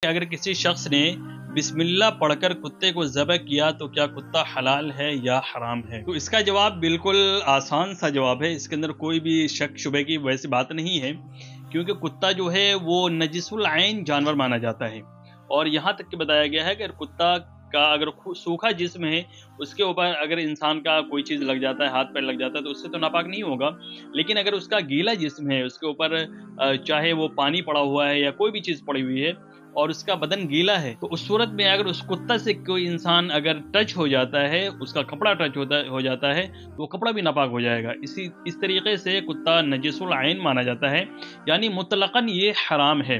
अगर किसी शख्स ने बिस्मिल्लाह पढ़कर कुत्ते को ज़बह किया तो क्या कुत्ता हलाल है या हराम है? तो इसका जवाब बिल्कुल आसान सा जवाब है। इसके अंदर कोई भी शक शुबे की वैसी बात नहीं है, क्योंकि कुत्ता जो है वो नजिसुल ऐन जानवर माना जाता है। और यहाँ तक कि बताया गया है कि कुत्ता का अगर सूखा जिस्म है, उसके ऊपर अगर इंसान का कोई चीज़ लग जाता है, हाथ पैर लग जाता है, तो उससे तो नापाक नहीं होगा। लेकिन अगर उसका गीला जिस्म है, उसके ऊपर चाहे वो पानी पड़ा हुआ है या कोई भी चीज़ पड़ी हुई है और उसका बदन गीला है, तो उस सूरत में अगर उस कुत्ता से कोई इंसान अगर टच हो जाता है, उसका कपड़ा टच हो जाता है, तो वो कपड़ा भी नापाक हो जाएगा। इस तरीके से कुत्ता नजिसुल ऐन माना जाता है, यानी मुतलकन ये हराम है।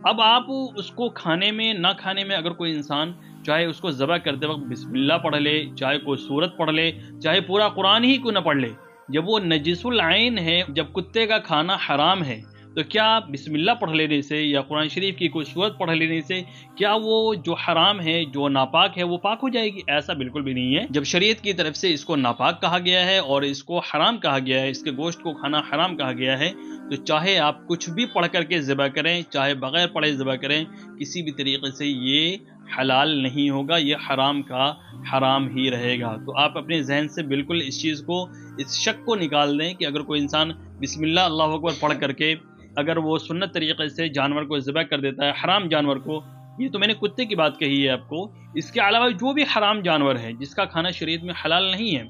अब आप उसको खाने में ना खाने में अगर कोई इंसान चाहे उसको ज़बह करते वक्त बिस्मिल्लाह पढ़ ले, चाहे कोई सूरत पढ़ ले, चाहे पूरा कुरान ही क्यों ना पढ़ ले, जब वो नजिसुल ऐन है, जब कुत्ते का खाना हराम है, तो क्या बिस्मिल्लाह पढ़ लेने से या कुरान शरीफ की कोई सूरत पढ़ लेने से क्या वो जो हराम है, जो नापाक है, वो पाक हो जाएगी? ऐसा बिल्कुल भी नहीं है। जब शरीयत की तरफ से इसको नापाक कहा गया है और इसको हराम कहा गया है, इसके गोश्त को खाना हराम कहा गया है, तो चाहे आप कुछ भी पढ़ करके ज़बह करें, चाहे बगैर पढ़े ज़बह करें, किसी भी तरीके से ये हलाल नहीं होगा, ये हराम का हराम ही रहेगा। तो आप अपने जहन से बिल्कुल इस चीज़ को, इस शक को निकाल दें कि अगर कोई इंसान बिस्मिल्लाह अल्लाहु अकबर पढ़ करके अगर वो सुन्नत तरीके से जानवर को ज़बह कर देता है, हराम जानवर को, ये तो मैंने कुत्ते की बात कही है आपको, इसके अलावा जो भी हराम जानवर है जिसका खाना शरीयत में हलाल नहीं है,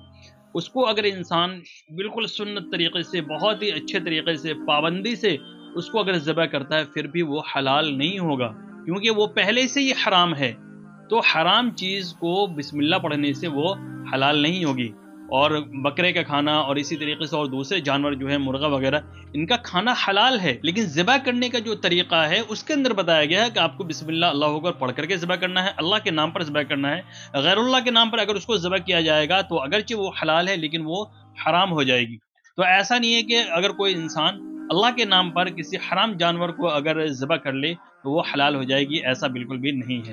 उसको अगर इंसान बिल्कुल सुन्नत तरीके से, बहुत ही अच्छे तरीके से, पाबंदी से उसको अगर ज़बह करता है, फिर भी वो हलाल नहीं होगा, क्योंकि वो पहले से ही हराम है। तो हराम चीज़ को बिस्मिल्लाह पढ़ने से वो हलाल नहीं होगी। और बकरे का खाना और इसी तरीके से और दूसरे जानवर जो है, मुर्गा वगैरह, इनका खाना हलाल है, लेकिन ज़बह करने का जो तरीका है उसके अंदर बताया गया है कि आपको बिस्मिल्लाह अल्लाहु अकबर पढ़ करके ज़बह करना है, अल्लाह के नाम पर ज़बह करना है। गैरुल्लाह के नाम पर अगर उसको ज़बह किया जाएगा तो अगरचे वो हलाल है, लेकिन वो हराम हो जाएगी। तो ऐसा नहीं है कि अगर कोई इंसान अल्लाह के नाम पर किसी हराम जानवर को अगर ज़बह कर ले तो वो हलाल हो जाएगी, ऐसा बिल्कुल भी नहीं है।